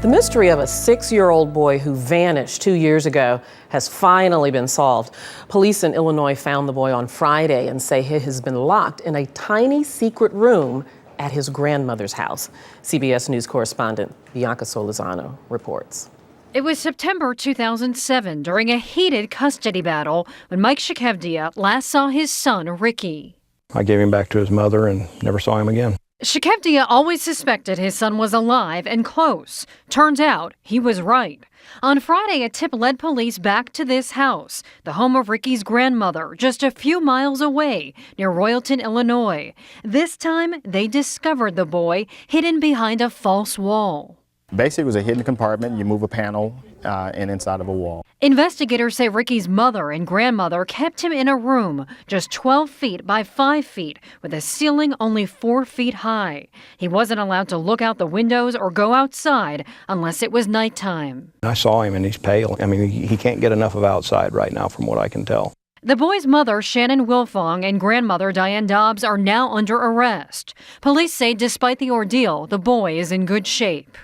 The mystery of a 6-year-old boy who vanished 2 years ago has finally been solved. Police in Illinois found the boy on Friday and say he has been locked in a tiny secret room at his grandmother's house. CBS News correspondent Bianca Solorzano reports. It was September 2007 during a heated custody battle when Mike Shakevdia last saw his son, Ricky. I gave him back to his mother and never saw him again. Shakevdia always suspected his son was alive and close. Turns out he was right. On Friday, a tip led police back to this house, the home of Ricky's grandmother, just a few miles away near Royalton, Illinois. This time, they discovered the boy hidden behind a false wall. Basically, it was a hidden compartment. You move a panel and inside of a wall. Investigators say Ricky's mother and grandmother kept him in a room just 12 feet by 5 feet with a ceiling only 4 feet high. He wasn't allowed to look out the windows or go outside unless it was nighttime. I saw him and he's pale. I mean, he can't get enough of outside right now from what I can tell. The boy's mother, Shannon Wilfong, and grandmother, Diane Dobbs, are now under arrest. Police say despite the ordeal, the boy is in good shape.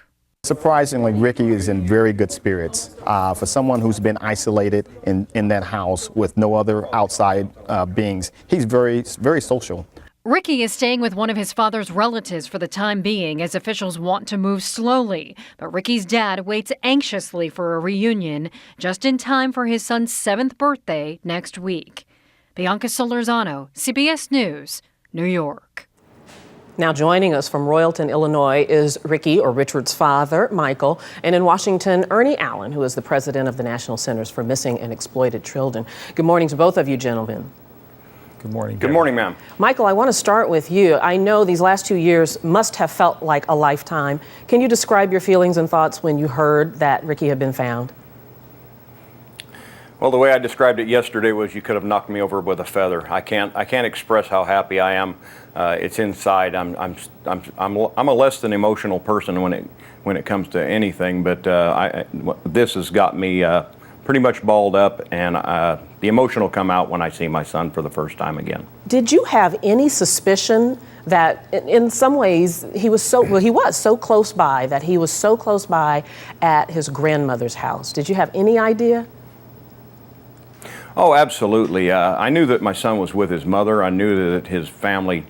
Surprisingly, Ricky is in very good spirits. For someone who's been isolated in that house with no other outside beings, he's very social. Ricky is staying with one of his father's relatives for the time being as officials want to move slowly. But Ricky's dad waits anxiously for a reunion just in time for his son's 7th birthday next week. Bianca Solorzano, CBS News, New York. Now joining us from Royalton, Illinois is Ricky, or Richard's father, Michael, and in Washington, Ernie Allen, who is the president of the National Centers for Missing and Exploited Children. Good morning to both of you, gentlemen. Good morning. Good morning, ma'am. Michael, I want to start with you. I know these last 2 years must have felt like a lifetime. Can you describe your feelings and thoughts when you heard that Ricky had been found? Well, the way I described it yesterday was you could have knocked me over with a feather. I can't express how happy I am. It's inside. I'm a less than emotional person when it comes to anything, but this has got me pretty much balled up, and the emotion will come out when I see my son for the first time again. Did you have any suspicion that in some ways he was so close by, that he was so close by at his grandmother's house? Did you have any idea? Oh, absolutely. I knew that my son was with his mother. I knew that his family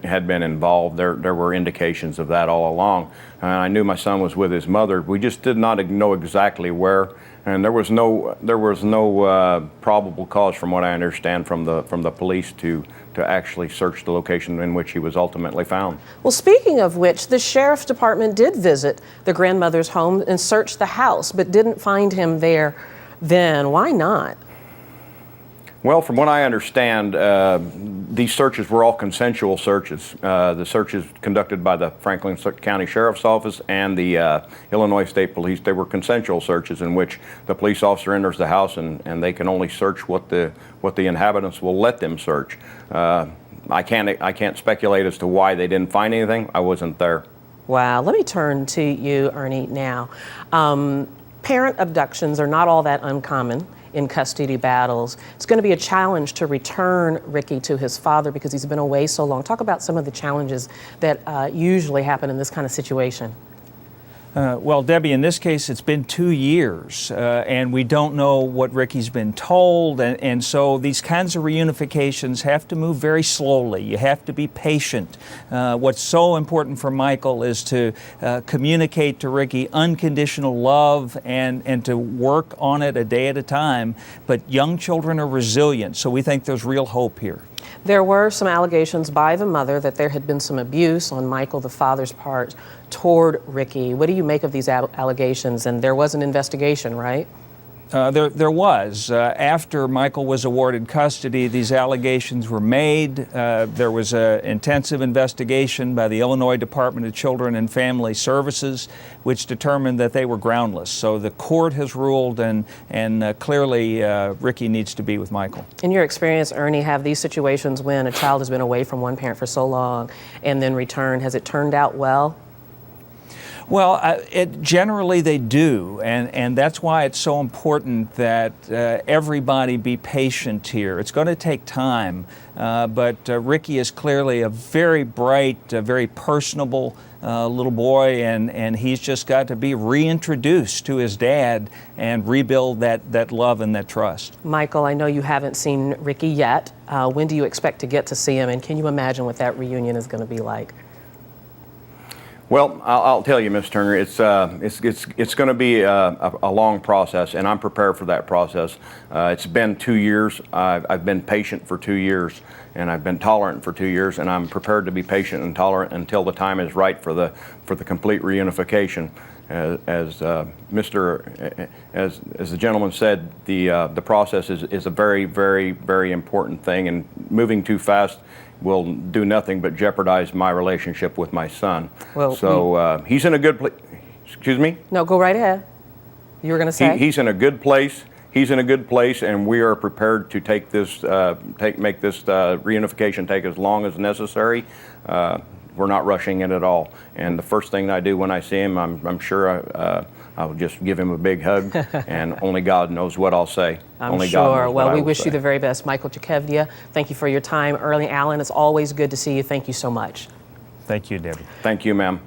had been involved. There were indications of that all along. I knew my son was with his mother. We just did not know exactly where, and there was no probable cause, from what I understand, from the police to actually search the location in which he was ultimately found. Well, speaking of which, the sheriff's department did visit the grandmother's home and search the house, but didn't find him there then. Why not? Well, from what I understand, these searches were all consensual searches. The searches conducted by the Franklin County Sheriff's Office and the Illinois State Police, they were consensual searches in which the police officer enters the house and they can only search what the inhabitants will let them search. I can't speculate as to why they didn't find anything. I wasn't there. Wow. Let me turn to you, Ernie, now. Parent abductions are not all that uncommon in custody battles. It's going to be a challenge to return Ricky to his father because he's been away so long. Talk about some of the challenges that usually happen in this kind of situation. Well, Debbie, in this case, it's been 2 years, and we don't know what Ricky's been told, and so these kinds of reunifications have to move very slowly. You have to be patient. What's so important for Michael is to communicate to Ricky unconditional love and to work on it a day at a time. But young children are resilient, so we think there's real hope here. There were some allegations by the mother that there had been some abuse on Michael, the father's part, toward Ricky. What do you make of these allegations? And there was an investigation, right? There was. After Michael was awarded custody, these allegations were made. There was an intensive investigation by the Illinois Department of Children and Family Services, which determined that they were groundless. So the court has ruled, and clearly Ricky needs to be with Michael. In your experience, Ernie, have these situations when a child has been away from one parent for so long and then returned, has it turned out well? Well, generally they do, and that's why it's so important that everybody be patient here. It's going to take time, but Ricky is clearly a very bright, very personable little boy, and he's just got to be reintroduced to his dad and rebuild that love and that trust. Michael, I know you haven't seen Ricky yet. When do you expect to get to see him, and can you imagine what that reunion is going to be like? Well, I'll tell you, Ms. Turner, it's going to be a long process, and I'm prepared for that process. It's been 2 years. I've been patient for 2 years, and I've been tolerant for 2 years, and I'm prepared to be patient and tolerant until the time is right for the complete reunification. As the gentleman said, the process is a very, very, very important thing, and moving too fast will do nothing but jeopardize my relationship with my son. Well, so he's in a good place. Excuse me? No, go right ahead. You were going to say? He's in a good place. He's in a good place, and we are prepared to take this, make this reunification take as long as necessary. We're not rushing it at all. And the first thing I do when I see him, I'm sure I'll just give him a big hug, and only God knows what I'll say. I'm sure. Well, we wish you the very best. Michael Jakovia, thank you for your time. Erling Allen, it's always good to see you. Thank you so much. Thank you, Debbie. Thank you, ma'am.